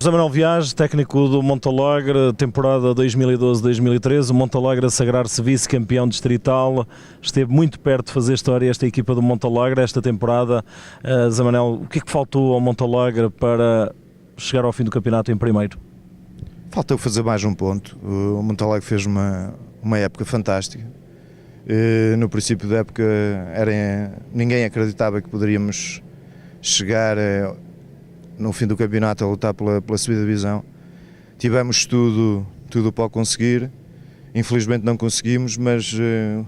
José Manuel Viage, técnico do Montalagre, temporada 2012-2013, o Montalagre a sagrar-se vice-campeão distrital, esteve muito perto de fazer história esta equipa do Montalagre esta temporada. José Manuel, o que é que faltou ao Montalagre para chegar ao fim do campeonato em primeiro? Faltou fazer mais um ponto. O Montalagre fez uma época fantástica. No princípio da época ninguém acreditava que poderíamos chegar no fim do campeonato a lutar pela subida de divisão. Tivemos tudo para o conseguir, infelizmente não conseguimos, mas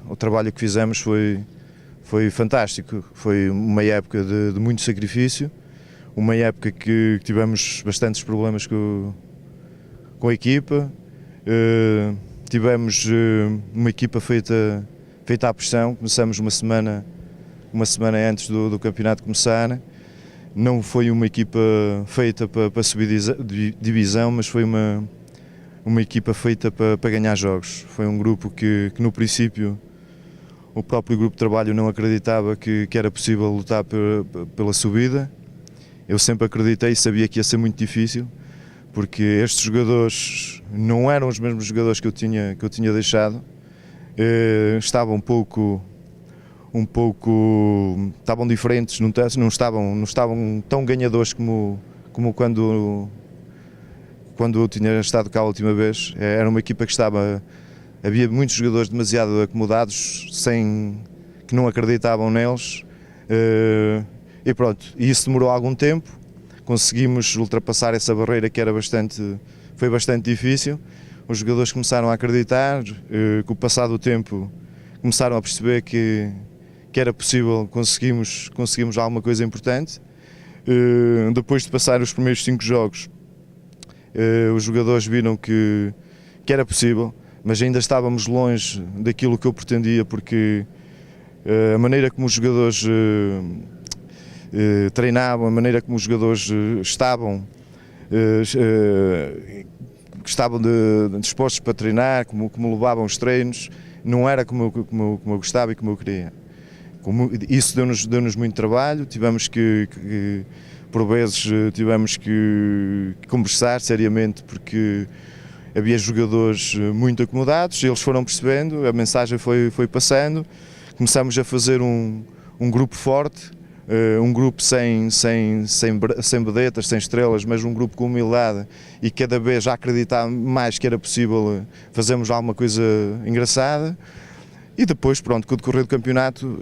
o trabalho que fizemos foi fantástico. Foi uma época de muito sacrifício, uma época que tivemos bastantes problemas com a equipa. Tivemos uma equipa feita à pressão. Começamos uma semana antes do campeonato começar. Não foi uma equipa feita para subir divisão, mas foi uma equipa feita para ganhar jogos. Foi um grupo que no princípio o próprio grupo de trabalho não acreditava que era possível lutar pela subida. Eu sempre acreditei e sabia que ia ser muito difícil, porque estes jogadores não eram os mesmos jogadores que eu tinha deixado. Estavam estavam diferentes, não estavam tão ganhadores como quando eu tinha estado cá a última vez. Era uma equipa que havia muitos jogadores demasiado acomodados, que não acreditavam neles, e pronto, e isso demorou algum tempo. Conseguimos ultrapassar essa barreira que foi bastante difícil. Os jogadores começaram a acreditar, com o passar do tempo começaram a perceber que era possível, conseguimos alguma coisa importante. Depois de passar os primeiros 5 jogos, os jogadores viram que era possível, mas ainda estávamos longe daquilo que eu pretendia, porque a maneira como os jogadores treinavam, a maneira como os jogadores estavam dispostos para treinar, como levavam os treinos, não era como eu gostava e como eu queria. Isso deu-nos muito trabalho. Tivemos por vezes, conversar seriamente, porque havia jogadores muito acomodados, eles foram percebendo, a mensagem foi passando, começamos a fazer um grupo forte, um grupo sem vedetas, sem estrelas, mas um grupo com humildade, e cada vez a acreditar mais que era possível fazermos alguma coisa engraçada. E depois, pronto, com o decorrer do campeonato,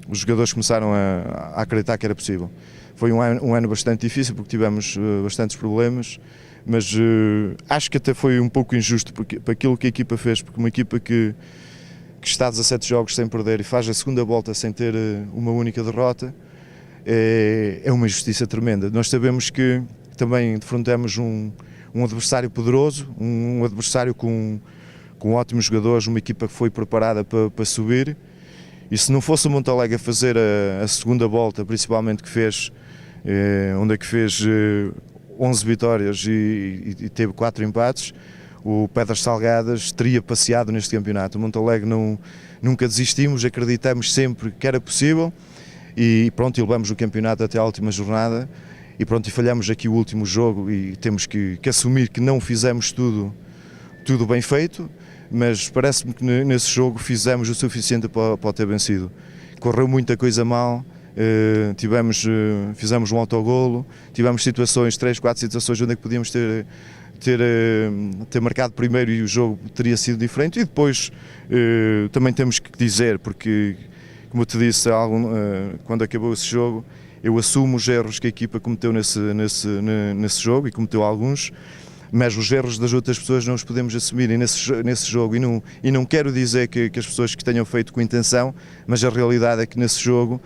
os jogadores começaram a acreditar que era possível. Foi um ano bastante difícil, porque tivemos bastantes problemas, mas acho que até foi um pouco injusto para aquilo que a equipa fez, porque uma equipa que está 17 jogos sem perder e faz a segunda volta sem ter uma única derrota, é uma injustiça tremenda. Nós sabemos que também defrontamos um adversário poderoso, um adversário com ótimos jogadores, uma equipa que foi preparada para subir, e se não fosse o Montalagre a fazer a segunda volta, principalmente onde fez 11 vitórias e teve 4 empates, o Pedras Salgadas teria passeado neste campeonato. O Montalagre nunca desistimos, acreditamos sempre que era possível, e pronto, e levamos o campeonato até à última jornada, e pronto, e falhamos aqui o último jogo, e temos que assumir que não fizemos tudo bem feito, mas parece-me que nesse jogo fizemos o suficiente para o ter vencido. Correu muita coisa mal, fizemos um autogolo, tivemos 3-4 situações onde é que podíamos ter marcado primeiro e o jogo teria sido diferente. E depois também temos que dizer, porque como eu te disse quando acabou esse jogo, eu assumo os erros que a equipa cometeu nesse jogo, e cometeu alguns, mas os erros das outras pessoas não os podemos assumir nesse jogo, e não quero dizer que as pessoas que tenham feito com intenção, mas a realidade é que nesse jogo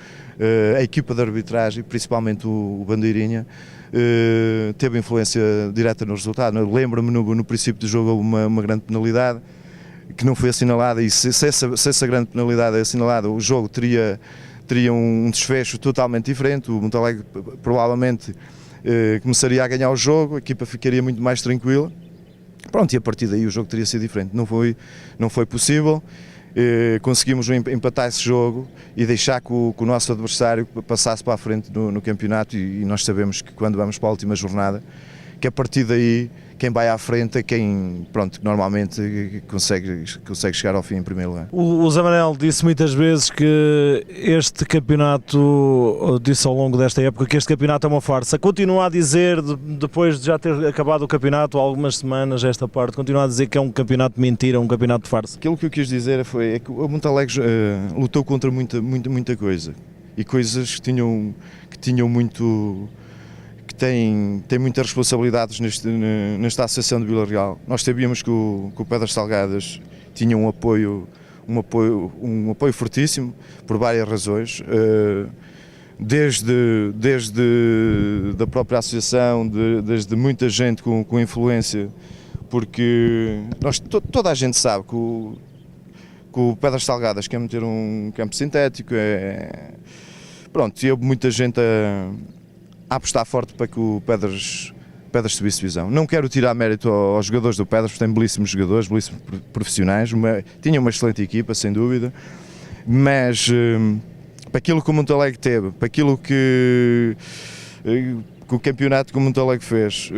a equipa de arbitragem, principalmente o Bandeirinha, teve influência direta no resultado. Lembro-me no princípio do jogo houve uma grande penalidade que não foi assinalada, e se essa grande penalidade é assinalada, o jogo teria um desfecho totalmente diferente. O Montalagre provavelmente começaria a ganhar o jogo, a equipa ficaria muito mais tranquila. Pronto, e a partir daí o jogo teria sido diferente. Não foi possível. Conseguimos empatar esse jogo e deixar que o nosso adversário passasse para a frente no campeonato, e nós sabemos que quando vamos para a última jornada, que a partir daí quem vai à frente é quem, pronto, normalmente consegue chegar ao fim em primeiro lugar. O Zé Manel disse muitas vezes que este campeonato, disse ao longo desta época, que este campeonato é uma farsa. Continua a dizer, depois de já ter acabado o campeonato, há algumas semanas, esta parte, continua a dizer que é um campeonato de mentira, um campeonato de farsa. Aquilo que eu quis dizer é que o Montalegre lutou contra muita coisa, e coisas que tinham muito... tem muitas responsabilidades nesta associação de Vila Real. Nós sabíamos que o Pedras Salgadas tinha um apoio fortíssimo, por várias razões, desde da própria associação, desde muita gente com influência, porque toda a gente sabe que o Pedras Salgadas quer meter um campo sintético, pronto, e houve muita gente a apostar forte para que o Pedras subisse divisão. Não quero tirar mérito aos jogadores do Pedras, porque tem belíssimos jogadores, belíssimos profissionais, tinha uma excelente equipa, sem dúvida, mas para aquilo que o Montalegre teve, para aquilo que o campeonato que o Montalegre fez,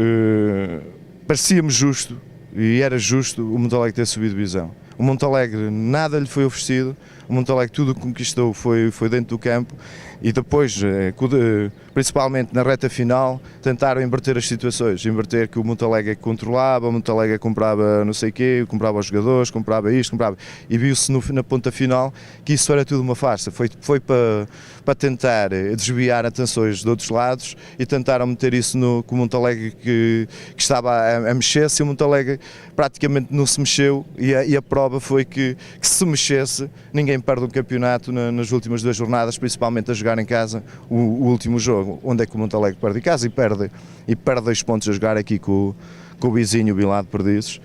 parecia-me justo, e era justo o Montalegre ter subido divisão. O Montalegre nada lhe foi oferecido, o Montalegre tudo o que conquistou foi dentro do campo, e depois, principalmente na reta final, tentaram inverter as situações, inverter que o Montalegre controlava, o Montalegre comprava não sei o quê, comprava os jogadores, comprava isto, comprava, e viu-se na ponta final que isso era tudo uma farsa, foi para tentar desviar atenções de outros lados e tentaram meter isso com o Montalegre que estava a mexer-se, e o Montalegre praticamente não se mexeu, e a prova foi que se mexesse, ninguém perde um campeonato nas últimas 2 jornadas, principalmente a jogar em casa o último jogo, onde é que o Montalegre perde em casa, e perde 2 pontos a jogar aqui com o vizinho, o Vilar de Perdizes,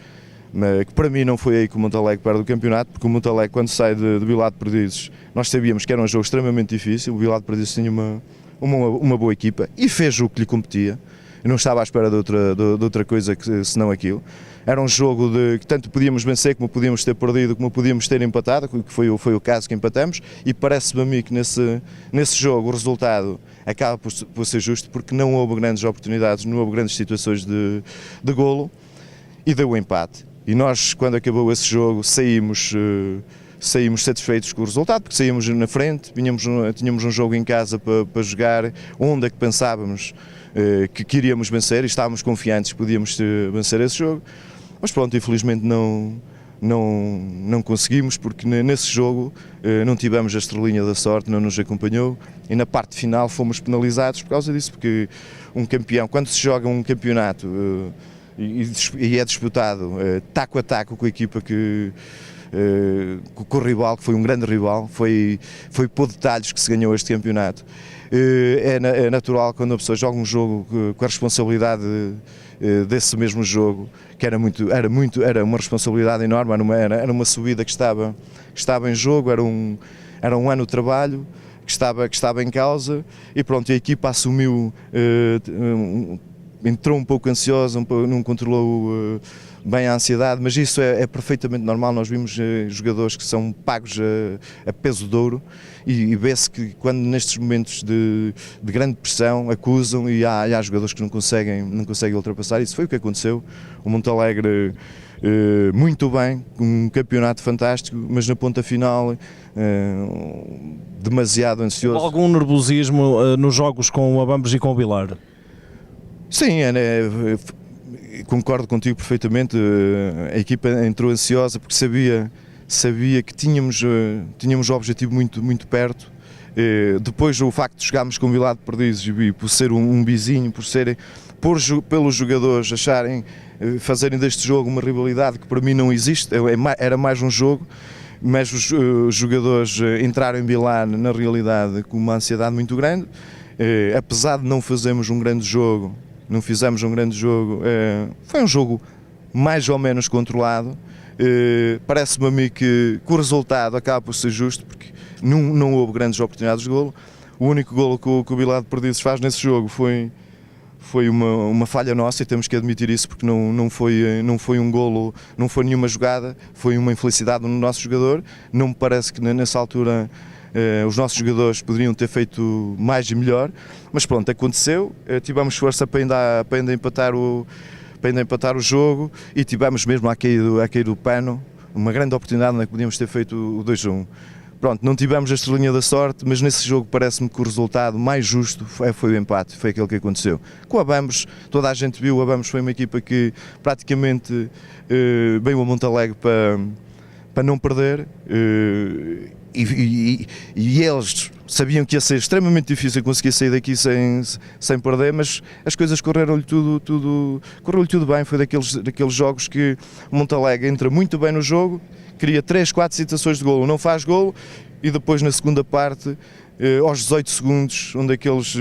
que para mim não foi aí que o Montalegre perde o campeonato, porque o Montalegre, quando sai de Vilar de Perdizes, nós sabíamos que era um jogo extremamente difícil, o Vilar de Perdizes tinha uma boa equipa e fez o que lhe competia. Eu não estava à espera de outra coisa senão aquilo. Era um jogo que tanto podíamos vencer, como podíamos ter perdido, como podíamos ter empatado, que foi o caso que empatamos, e parece-me a mim que nesse jogo o resultado acaba por ser justo, porque não houve grandes oportunidades, não houve grandes situações de golo, e deu o empate. E nós, quando acabou esse jogo, saímos satisfeitos com o resultado, porque saímos na frente, tínhamos um jogo em casa para jogar, onde é que pensávamos que queríamos vencer, e estávamos confiantes que podíamos vencer esse jogo, mas pronto, infelizmente não conseguimos, porque nesse jogo não tivemos a estrelinha da sorte, não nos acompanhou, e na parte final fomos penalizados por causa disso, porque um campeão, quando se joga um campeonato e é disputado taco a taco com a equipa com o rival, que foi um grande rival, foi por detalhes que se ganhou este campeonato. É natural, quando a pessoa joga um jogo com a responsabilidade desse mesmo jogo, que era uma responsabilidade enorme, era uma subida que estava em jogo, era um ano de trabalho que estava em causa, e pronto, a equipa assumiu, entrou um pouco ansiosa, não controlou bem a ansiedade, mas isso é perfeitamente normal. Nós vimos jogadores que são pagos a peso de ouro, e vê-se que quando nestes momentos de grande pressão acusam, e há jogadores que não conseguem ultrapassar. Isso foi o que aconteceu. O Montalegre muito bem, um campeonato fantástico, mas na ponta final demasiado ansioso. Algum nervosismo nos jogos com o Abambos e com o Vilar? Sim, concordo contigo perfeitamente. A equipa entrou ansiosa porque sabia que tínhamos o objetivo muito perto. Depois, o facto de jogarmos com o Vilar de Perdizes, e por ser um vizinho, pelos jogadores fazerem deste jogo uma rivalidade que para mim não existe, era mais um jogo, mas os jogadores entraram em Vilar, na realidade, com uma ansiedade muito grande. Apesar de não fizermos um grande jogo, foi um jogo mais ou menos controlado. Parece-me a mim que o resultado acaba por ser justo, porque não houve grandes oportunidades de golo. O único golo que o Vilar de Perdizes faz nesse jogo foi uma falha nossa, e temos que admitir isso, porque não foi um golo, não foi nenhuma jogada, foi uma infelicidade no nosso jogador. Não me parece que nessa altura os nossos jogadores poderiam ter feito mais e melhor, mas pronto, aconteceu, tivemos força para ainda empatar o jogo e tivemos mesmo a cair do pano, uma grande oportunidade na que podíamos ter feito o 2-1. Pronto, não tivemos a estrelinha da sorte, mas nesse jogo parece-me que o resultado mais justo foi o empate, foi aquele que aconteceu. Com a Abamos, toda a gente viu, a Abamos foi uma equipa que praticamente veio a Montalegre para não perder, e eles sabiam que ia ser extremamente difícil conseguir sair daqui sem perder, mas as coisas correram-lhe tudo bem. Foi daqueles jogos que o Montalegre entra muito bem no jogo, cria 3, 4 situações de golo, não faz golo, e depois na segunda parte, aos 18 segundos, onde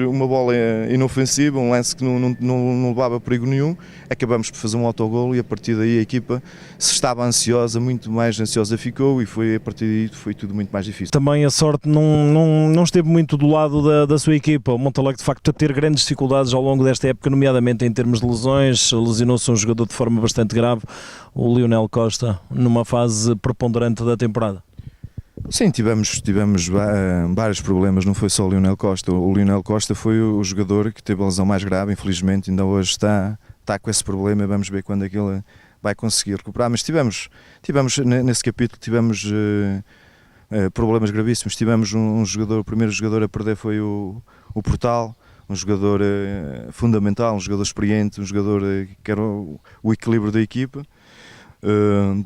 uma bola inofensiva, um lance que não levava perigo nenhum, acabamos por fazer um autogolo, e a partir daí a equipa, se estava ansiosa, muito mais ansiosa ficou, e a partir daí foi tudo muito mais difícil. Também a sorte não esteve muito do lado da sua equipa. O Montalegre de facto a ter grandes dificuldades ao longo desta época, nomeadamente em termos de lesões. Lesionou-se um jogador de forma bastante grave, o Lionel Costa, numa fase preponderante da temporada. Sim, tivemos vários problemas, não foi só o Lionel Costa. O Lionel Costa foi o jogador que teve a lesão mais grave, infelizmente, ainda hoje está com esse problema, vamos ver quando é que ele vai conseguir recuperar, mas tivemos nesse capítulo, problemas gravíssimos. Tivemos o primeiro jogador a perder foi o Portal, um jogador fundamental, um jogador experiente, um jogador que era o equilíbrio da equipa.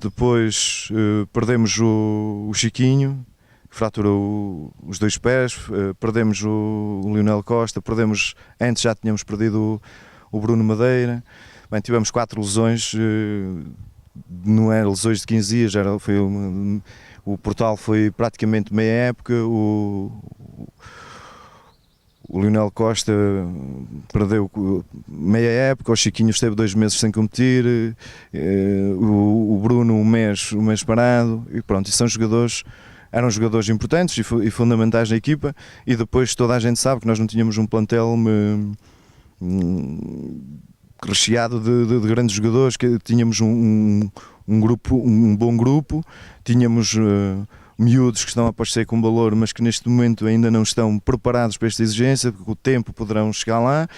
Depois perdemos o Chiquinho, que fraturou os 2 pés, perdemos o Lionel Costa, antes já tínhamos perdido o Bruno Madeira. Bem, tivemos 4 lesões, não eram lesões de 15 dias, o Portal foi praticamente meia época, o Lionel Costa perdeu meia época, o Chiquinho esteve 2 meses sem competir, o Bruno um mês parado, e pronto, eram jogadores importantes e fundamentais na equipa, e depois toda a gente sabe que nós não tínhamos um plantel recheado de grandes jogadores, que tínhamos um bom grupo, tínhamos miúdos que estão a aparecer com valor, mas que neste momento ainda não estão preparados para esta exigência, porque com o tempo poderão chegar lá,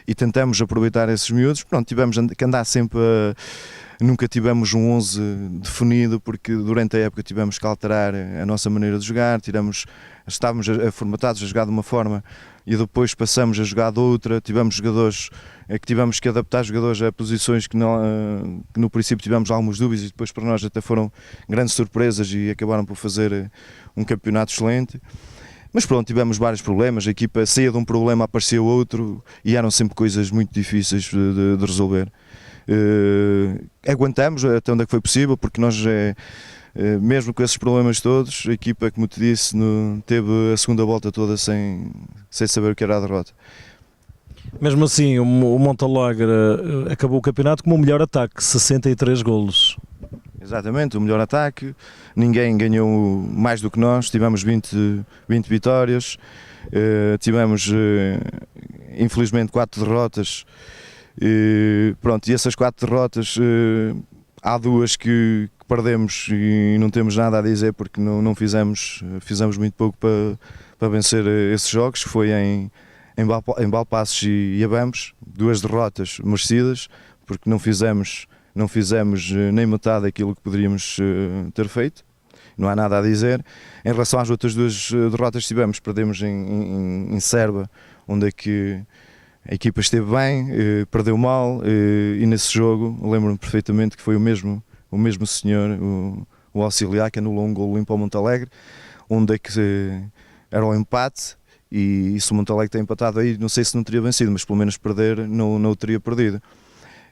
e tentamos aproveitar esses miúdos. Pronto, tivemos que andar sempre nunca tivemos um 11 definido, porque durante a época tivemos que alterar a nossa maneira de jogar, estávamos formatados a jogar de uma forma e depois passamos a jogar de outra. Tivemos jogadores que tivemos que adaptar jogadores a posições que no princípio tivemos algumas dúvidas, e depois para nós até foram grandes surpresas e acabaram por fazer um campeonato excelente. Mas pronto, tivemos vários problemas, a equipa saía de um problema, apareceu outro, e eram sempre coisas muito difíceis de resolver. Aguentamos até onde é que foi possível, porque nós, mesmo com esses problemas todos, a equipa, como te disse, teve a segunda volta toda sem saber o que era a derrota. Mesmo assim, o Montalegre acabou o campeonato com o melhor ataque, 63 golos. Exatamente, o melhor ataque, ninguém ganhou mais do que nós, tivemos 20 vitórias, tivemos infelizmente 4 derrotas, e essas 4 derrotas, há 2 que perdemos e não temos nada a dizer, porque não fizemos muito pouco para vencer esses jogos, que foi em Valpaços e Abamos, 2 derrotas merecidas, porque não fizemos nem metade daquilo que poderíamos ter feito, não há nada a dizer. Em relação às outras 2 derrotas que tivemos, perdemos em Serba, onde é que a equipa esteve bem, perdeu mal, e nesse jogo lembro-me perfeitamente que foi o mesmo senhor, o auxiliar, que anulou um golo limpo ao Montalegre, onde é que era o empate, e se o Montalegre tem empatado aí, não sei se não teria vencido, mas pelo menos perder não o teria perdido.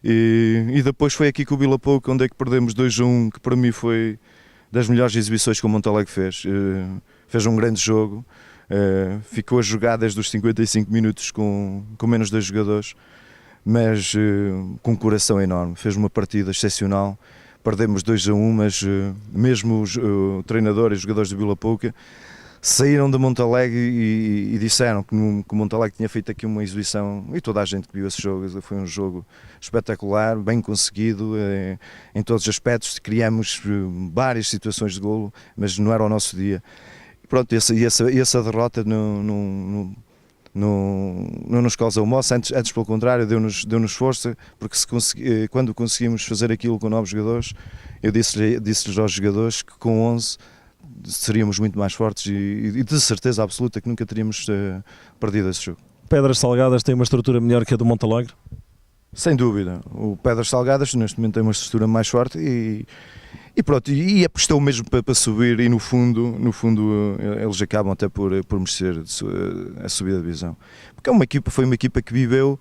E depois foi aqui com o Vila Pouca, onde é que perdemos 2-1, que para mim foi das melhores exibições que o Montalegre fez. Fez um grande jogo, ficou a jogar desde os 55 minutos com menos 2 jogadores, mas com um coração enorme, fez uma partida excepcional. Perdemos 2-1, mas mesmo o treinador e os jogadores do Vila Pouca saíram de Montalegre e disseram que o Montalegre tinha feito aqui uma exibição, e toda a gente que viu esse jogo, foi um jogo espetacular, bem conseguido, em todos os aspectos. Criamos várias situações de golo, mas não era o nosso dia. pronto, essa derrota não nos causou moça, antes pelo contrário, deu-nos força, porque quando conseguimos fazer aquilo com novos jogadores, eu disse-lhes aos jogadores que com 11 seríamos muito mais fortes e de certeza absoluta que nunca teríamos perdido esse jogo. Pedras Salgadas tem uma estrutura melhor que a do Montalegre? Sem dúvida, o Pedras Salgadas neste momento tem uma estrutura mais forte e pronto, e apostou mesmo para subir e no fundo eles acabam até por merecer a subida da divisão. Porque foi uma equipa que viveu,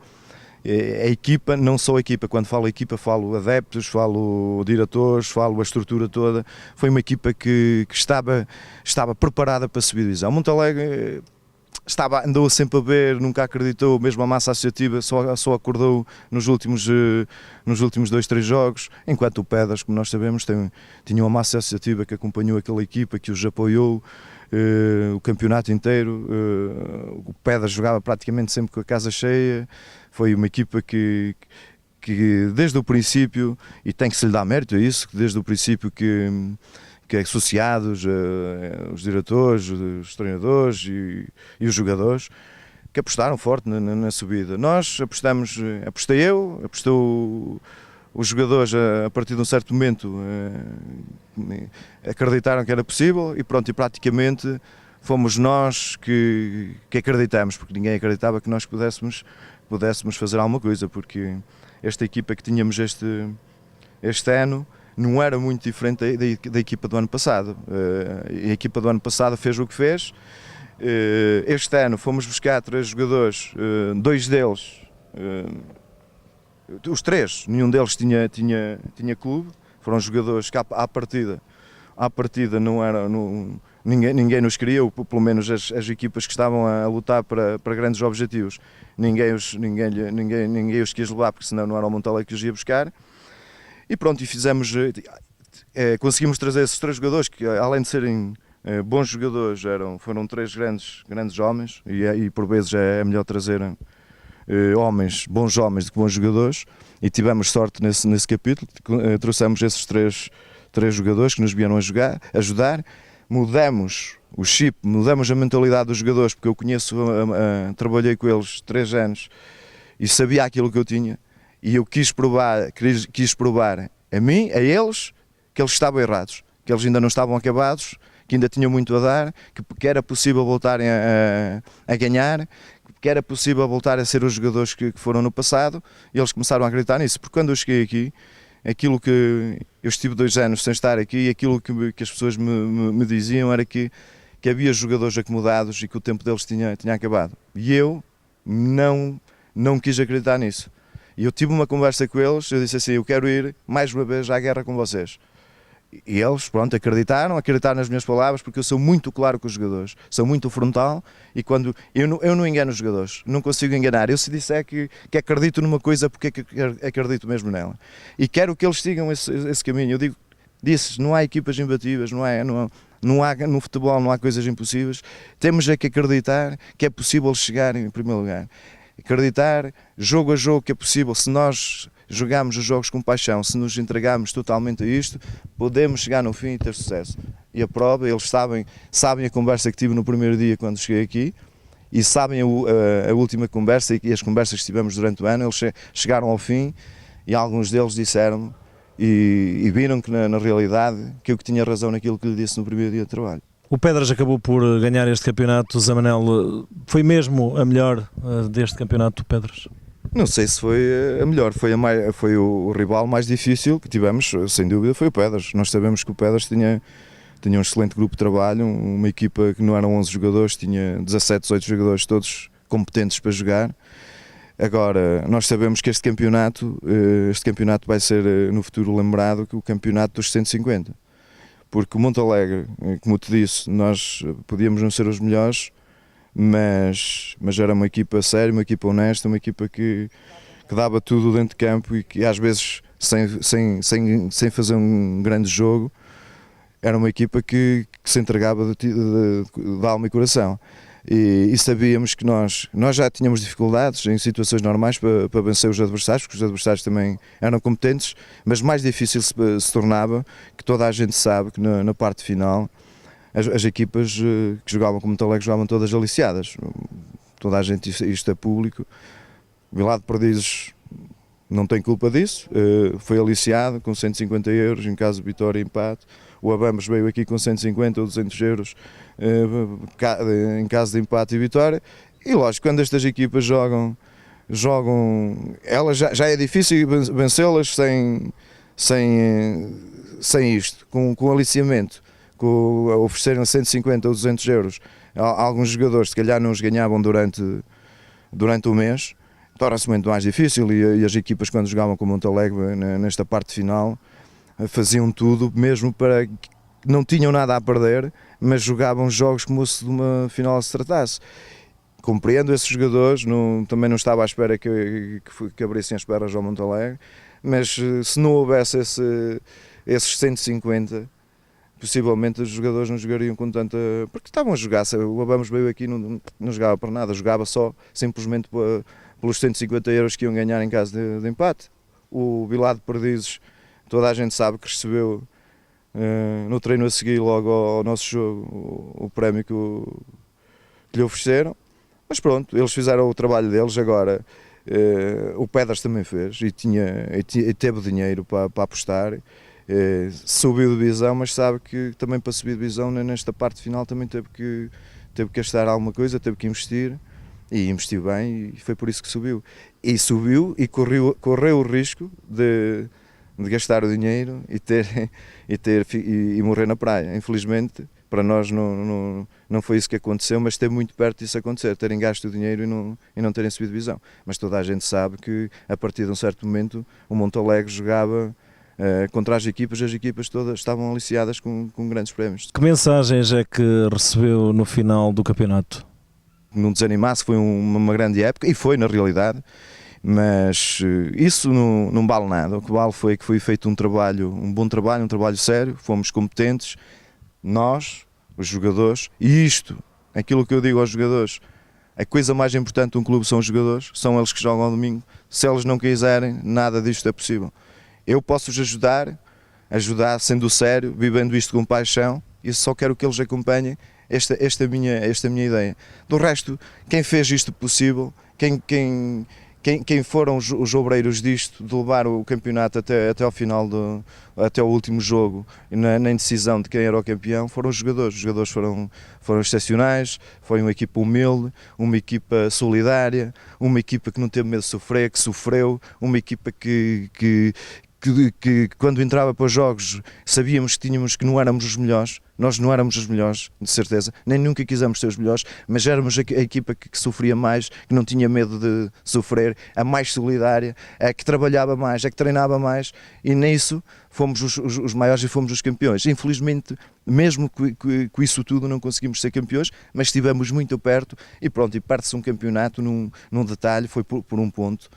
a equipa, não só a equipa, quando falo equipa falo adeptos, falo diretores, falo a estrutura toda, foi uma equipa que estava preparada para subir a divisão. Montalegre andou sempre a ver, nunca acreditou, mesmo a massa associativa só acordou nos últimos 2-3 jogos, enquanto o Pedras, como nós sabemos, tinha uma massa associativa que acompanhou aquela equipa, que os apoiou o campeonato inteiro. O Pedras jogava praticamente sempre com a casa cheia, foi uma equipa que desde o princípio, e tem que se lhe dar mérito a isso, que desde o princípio que associados, os diretores, os treinadores e os jogadores, que apostaram forte na subida. Nós apostei eu, apostou os jogadores a partir de um certo momento, acreditaram que era possível e pronto, e praticamente fomos nós que acreditamos, porque ninguém acreditava que nós pudéssemos fazer alguma coisa, porque esta equipa que tínhamos este ano não era muito diferente da equipa do ano passado. A equipa do ano passado fez o que fez. Este ano fomos buscar 3 jogadores, 2 deles, os 3, nenhum deles tinha clube, foram jogadores que à partida não eram, ninguém nos queria, ou pelo menos as equipas que estavam a lutar para grandes objetivos, ninguém os quis levar, porque senão não era o Montalegre que os ia buscar. E pronto, conseguimos trazer esses 3 jogadores que, além de serem bons jogadores, foram 3 grandes homens, e por vezes é melhor trazer bons homens do que bons jogadores, e tivemos sorte nesse capítulo. Trouxemos esses 3 jogadores que nos vieram ajudar, mudamos o chip, mudamos a mentalidade dos jogadores, porque eu trabalhei com eles 3 anos e sabia aquilo que eu tinha. E eu quis provar a mim, a eles, que eles estavam errados, que eles ainda não estavam acabados, que ainda tinham muito a dar, que era possível voltarem a ganhar, que era possível voltar a ser os jogadores que foram no passado, e eles começaram a acreditar nisso. Porque quando eu cheguei aqui, aquilo que eu estive 2 anos sem estar aqui, e aquilo que as pessoas me diziam era que havia jogadores acomodados e que o tempo deles tinha acabado. E eu não quis acreditar nisso. E eu tive uma conversa com eles, eu disse assim, eu quero ir mais uma vez à guerra com vocês. E eles, pronto, acreditaram nas minhas palavras, porque eu sou muito claro com os jogadores, sou muito frontal, e quando eu não engano os jogadores, não consigo enganar. Eu se disser que acredito numa coisa, porque acredito mesmo nela. E quero que eles sigam esse caminho. Eu disse, não há equipas imbatíveis, não há, no futebol não há coisas impossíveis, temos que acreditar que é possível chegar em primeiro lugar. Acreditar, jogo a jogo, que é possível, se nós jogarmos os jogos com paixão, se nos entregarmos totalmente a isto, podemos chegar no fim e ter sucesso. E a prova, eles sabem a conversa que tive no primeiro dia quando cheguei aqui, e sabem a última conversa e as conversas que tivemos durante o ano. Eles chegaram ao fim e alguns deles disseram e viram que na realidade que eu tinha razão naquilo que lhe disse no primeiro dia de trabalho. O Pedras acabou por ganhar este campeonato. Zé Manel, foi mesmo a melhor deste campeonato, Pedras? Não sei se foi a melhor, foi o rival mais difícil que tivemos, sem dúvida, foi o Pedras. Nós sabemos que o Pedras tinha um excelente grupo de trabalho, uma equipa que não eram 11 jogadores, tinha 17, 18 jogadores, todos competentes para jogar. Agora, nós sabemos que este campeonato vai ser no futuro lembrado que o campeonato dos 150. Porque o Montalegre, como te disse, nós podíamos não ser os melhores, mas era uma equipa séria, uma equipa honesta, uma equipa que dava tudo dentro de campo e que às vezes, sem fazer um grande jogo, era uma equipa que se entregava de alma e coração. E sabíamos que nós já tínhamos dificuldades em situações normais para vencer os adversários, porque os adversários também eram competentes, mas mais difícil se tornava, que toda a gente sabe que na parte final as equipas que jogavam com o Montalegre jogavam todas aliciadas. Toda a gente, isto é público. Vila de Perdizes não tem culpa disso, foi aliciado com 150 euros em caso de vitória e empate. O Abamos veio aqui com 150 ou 200 euros em caso de empate e vitória. E lógico, quando estas equipas jogam elas já é difícil vencê-las sem isto, com aliciamento, com oferecerem 150 ou 200 euros. Alguns jogadores se calhar não os ganhavam durante o mês. Torna-se muito mais difícil e as equipas quando jogavam com o Montalegre nesta parte final faziam tudo mesmo para que não tinham nada a perder, mas jogavam jogos como se de uma final se tratasse. Compreendo esses jogadores, também não estava à espera que abrissem as pernas ao Montalegre, mas se não houvesse esses 150, possivelmente os jogadores não jogariam com tanta... Porque estavam a jogar, o Abamos veio aqui e não jogava para nada, jogava só simplesmente pelos 150 euros que iam ganhar em caso de empate. O Vila de Perdizes, toda a gente sabe que recebeu no treino a seguir logo ao nosso jogo o prémio que lhe ofereceram. Mas pronto, eles fizeram o trabalho deles. Agora o Pedras também fez e teve dinheiro para apostar. Subiu de divisão, mas sabe que também para subir de divisão nesta parte final também teve que gastar alguma coisa, teve que investir. E investiu bem e foi por isso que subiu. E subiu e correu o risco de gastar o dinheiro e morrer na praia. Infelizmente, para nós não foi isso que aconteceu, mas esteve muito perto disso acontecer, terem gasto o dinheiro e não terem subido divisão. Mas toda a gente sabe que a partir de um certo momento o Montalegre jogava contra as equipas todas estavam aliciadas com grandes prémios. Que mensagens é que recebeu no final do campeonato? Não desanimasse, foi uma grande época, e foi na realidade, mas isso não vale nada. O que vale foi que foi feito um bom trabalho, um trabalho sério, fomos competentes, nós, os jogadores, e isto, aquilo que eu digo aos jogadores, a coisa mais importante de um clube são os jogadores, são eles que jogam ao domingo. Se eles não quiserem, nada disto é possível. Eu posso-os ajudar sendo sério, vivendo isto com paixão, e só quero que eles acompanhem esta minha ideia. Do resto, quem fez isto possível, quem foram os obreiros disto, de levar o campeonato até ao final, até o último jogo, na indecisão de quem era o campeão, foram os jogadores. Os jogadores foram excepcionais, foi uma equipa humilde, uma equipa solidária, uma equipa que não teve medo de sofrer, que sofreu, uma equipa que quando entrava para os jogos sabíamos que não éramos os melhores. Nós não éramos os melhores, de certeza, nem nunca quisemos ser os melhores, mas éramos a equipa que sofria mais, que não tinha medo de sofrer, a mais solidária, a que trabalhava mais, a que treinava mais, e nisso fomos os maiores e fomos os campeões. Infelizmente, mesmo com isso tudo não conseguimos ser campeões, mas estivemos muito perto, e pronto, e perde-se um campeonato num detalhe, foi por um ponto.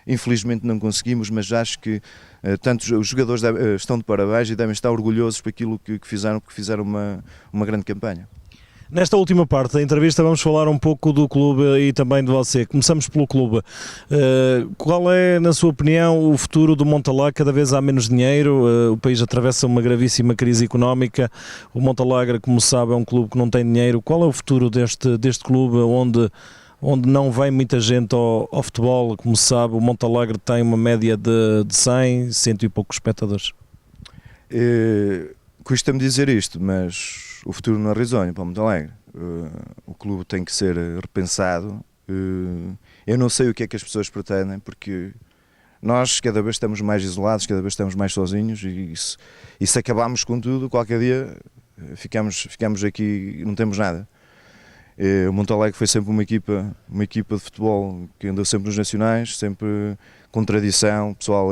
Infelizmente não conseguimos, mas acho que tanto os jogadores estão de parabéns e devem estar orgulhosos por aquilo que fizeram, porque fizeram uma grande campanha. Nesta última parte da entrevista vamos falar um pouco do clube e também de você. Começamos pelo clube. Qual é, na sua opinião, o futuro do Montalegre? Cada vez há menos dinheiro, o país atravessa uma gravíssima crise económica. O Montalegre, como sabe, é um clube que não tem dinheiro. Qual é o futuro deste clube onde não vem muita gente ao futebol? Como se sabe, o Montalegre tem uma média de 100 e poucos espectadores. Custa-me dizer isto, mas o futuro não é risonho para o Montalegre. O clube tem que ser repensado. Eu não sei o que é que as pessoas pretendem, porque nós cada vez estamos mais isolados, cada vez estamos mais sozinhos, e se acabarmos com tudo, qualquer dia ficamos aqui e não temos nada. O Montalegre foi sempre uma equipa de futebol que andou sempre nos nacionais, sempre com tradição. O pessoal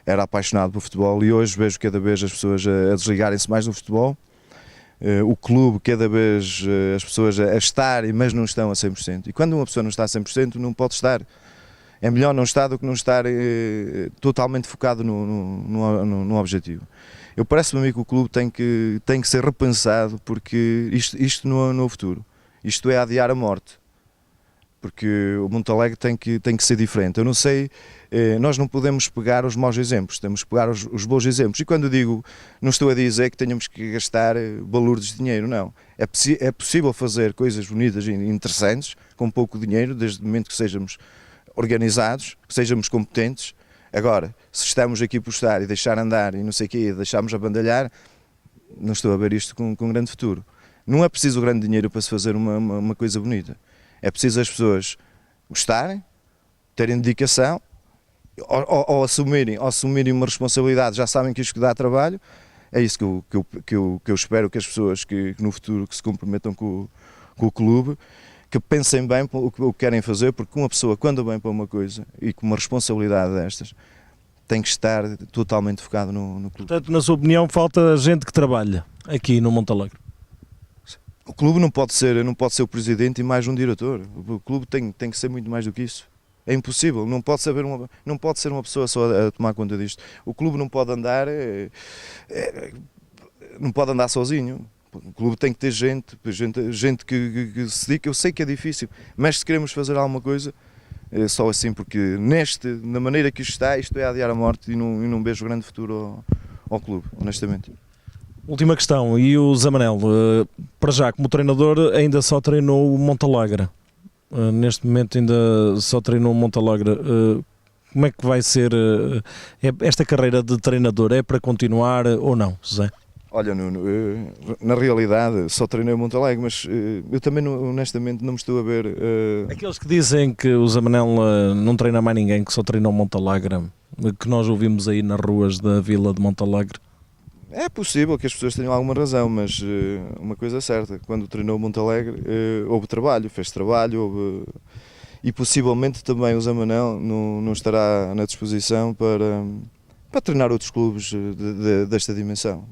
era apaixonado por futebol, e hoje vejo cada vez as pessoas a desligarem-se mais do futebol. O clube, cada vez as pessoas a estarem, mas não estão a 100%. E quando uma pessoa não está a 100%, não pode estar. É melhor não estar do que não estar totalmente focado no objetivo. Parece-me a mim que o clube tem que ser repensado, porque isto não é o futuro. Isto é adiar a morte. porque o Montalegre tem que ser diferente. Eu não sei, nós não podemos pegar os maus exemplos, temos que pegar os bons exemplos. E quando digo, não estou a dizer que tenhamos que gastar balúrdios de dinheiro, não. É possível fazer coisas bonitas e interessantes com pouco dinheiro, desde o momento que sejamos organizados, que sejamos competentes. Agora, se estamos aqui a postar e deixar andar e não sei o quê, deixarmos a bandalhar, não estou a ver isto com grande futuro. Não é preciso grande dinheiro para se fazer uma coisa bonita. É preciso as pessoas gostarem, terem dedicação, ou assumirem uma responsabilidade, já sabem que isto dá trabalho. É isso que eu espero que as pessoas que no futuro que se comprometam com o clube, que pensem bem o que querem fazer, porque uma pessoa quando vem para uma coisa e com uma responsabilidade destas, tem que estar totalmente focado no clube. Portanto, na sua opinião, falta gente que trabalha aqui no Montalegre. O clube não pode ser o presidente e mais um diretor. O clube tem que ser muito mais do que isso. É impossível, não pode ser uma pessoa só a tomar conta disto. O clube não pode andar sozinho. O clube tem que ter gente que se dedica. Eu sei que é difícil, mas se queremos fazer alguma coisa, é só assim, porque na maneira que isto é adiar a morte e não vejo grande futuro ao clube, honestamente. Última questão, e o Zé Manel, para já, como treinador, ainda só treinou o Montalegre. Neste momento ainda só treinou o Montalegre. Como é que vai ser esta carreira de treinador? É para continuar ou não, José? Olha, Nuno, na realidade só treinei o Montalegre, mas eu também honestamente não me estou a ver... Aqueles que dizem que o Zé Manel não treina mais ninguém, que só treinou o Montalegre, que nós ouvimos aí nas ruas da vila de Montalegre. É possível que as pessoas tenham alguma razão, mas uma coisa é certa, quando treinou o Montalegre houve trabalho, fez trabalho, e possivelmente também o Zé Manel não estará na disposição para treinar outros clubes desta dimensão.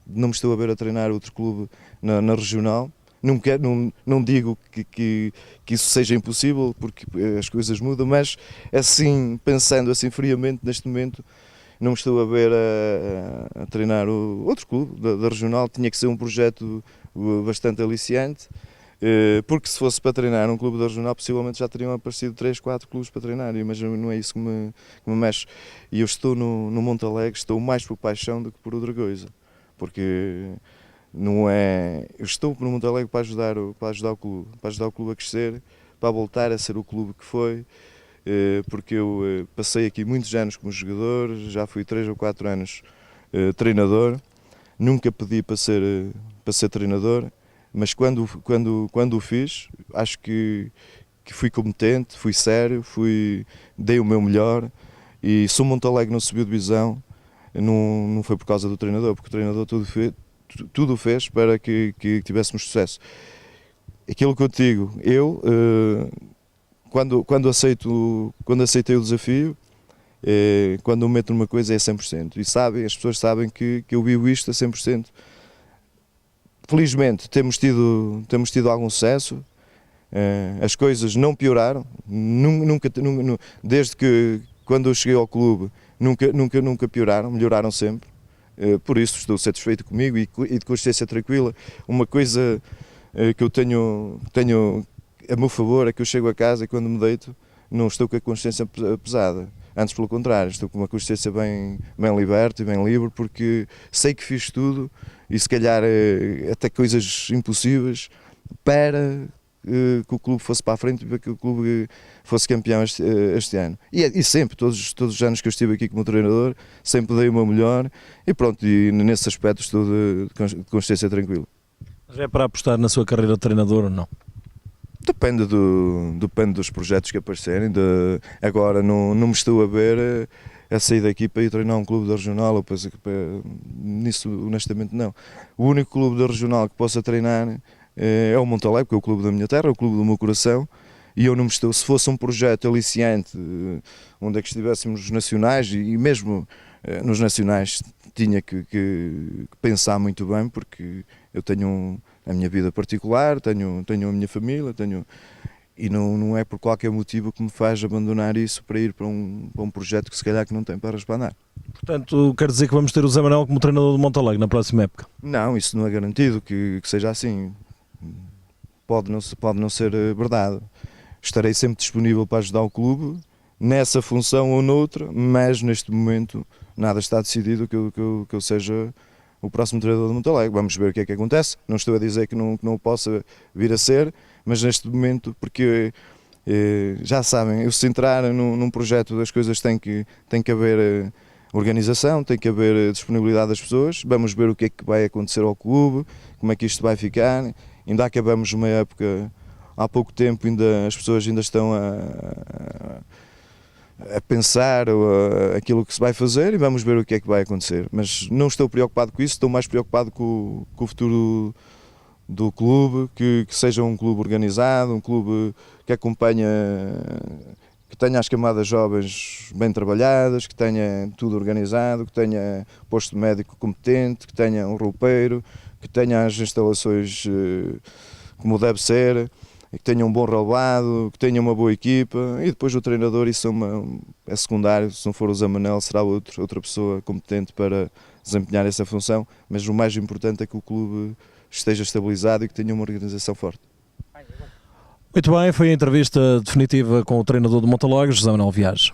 Não me estou a ver a treinar outro clube na regional. Não digo que isso seja impossível, porque as coisas mudam, mas assim, pensando assim friamente neste momento, não me estou a ver a treinar outro clube da regional. Tinha que ser um projeto bastante aliciante, porque se fosse para treinar um clube da regional, possivelmente já teriam aparecido 3, 4 clubes para treinar, mas não é isso que me mexe. E eu estou no Montalegre, estou mais por paixão do que por outra coisa, porque não é... Eu estou no Montalegre para ajudar o clube a crescer, para voltar a ser o clube que foi, porque eu passei aqui muitos anos como jogador, já fui 3 ou 4 anos treinador, nunca pedi para ser treinador, mas quando o fiz, acho que fui competente, fui sério, dei o meu melhor, e se o Montalegre não subiu divisão, não foi por causa do treinador, porque o treinador tudo fez para que tivéssemos sucesso. Aquilo que eu te digo, quando aceitei o desafio, quando eu meto numa coisa é 100%, e as pessoas sabem que eu vivo isto a 100%. Felizmente temos tido algum sucesso, as coisas não pioraram, desde que quando eu cheguei ao clube nunca pioraram, melhoraram sempre, por isso estou satisfeito comigo e de consciência tranquila. Uma coisa que eu tenho a meu favor é que eu chego a casa e quando me deito não estou com a consciência pesada. Antes, pelo contrário, estou com uma consciência bem liberta e bem livre, porque sei que fiz tudo e se calhar até coisas impossíveis para que o clube fosse para a frente e para que o clube fosse campeão este ano. E sempre, todos os anos que eu estive aqui como treinador, sempre dei o meu melhor e pronto, e nesse aspecto estou de consciência tranquila. Mas é para apostar na sua carreira de treinador ou não? Depende dos projetos que aparecerem. Agora não me estou a ver a sair daqui para ir treinar um clube da regional, nisso honestamente não. O único clube da regional que possa treinar é o Montalegre, que é o clube da minha terra, é o clube do meu coração, e eu não me estou, se fosse um projeto aliciante, onde é que estivéssemos nos nacionais, e mesmo nos nacionais tinha que pensar muito bem, porque eu tenho a minha vida particular, tenho a minha família, e não é por qualquer motivo que me faz abandonar isso para ir para um projeto que se calhar que não tem para responder. Portanto, quer dizer que vamos ter o Zé Manel como treinador do Montalegre na próxima época? Não, isso não é garantido que seja assim. Pode não ser verdade. estarei sempre disponível para ajudar o clube, nessa função ou noutra, mas neste momento nada está decidido que eu seja o próximo treinador do Montalegre. Vamos ver o que é que acontece. Não estou a dizer que não possa vir a ser, mas neste momento, porque já sabem, se entrar num projeto das coisas tem que haver organização, tem que haver disponibilidade das pessoas. Vamos ver o que é que vai acontecer ao clube, como é que isto vai ficar. Ainda acabamos uma época, há pouco tempo, as pessoas ainda estão a pensar aquilo que se vai fazer e vamos ver o que é que vai acontecer. Mas não estou preocupado com isso, estou mais preocupado com o futuro do clube, que seja um clube organizado, um clube que acompanha, que tenha as camadas jovens bem trabalhadas, que tenha tudo organizado, que tenha posto médico competente, que tenha um roupeiro, que tenha as instalações como deve ser, que tenha um bom relevado, que tenha uma boa equipa, e depois o treinador, isso é secundário. Se não for o Zé Manel, será outra pessoa competente para desempenhar essa função, mas o mais importante é que o clube esteja estabilizado e que tenha uma organização forte. Muito bem, foi a entrevista definitiva com o treinador do Montalegre, José Manuel Viagens.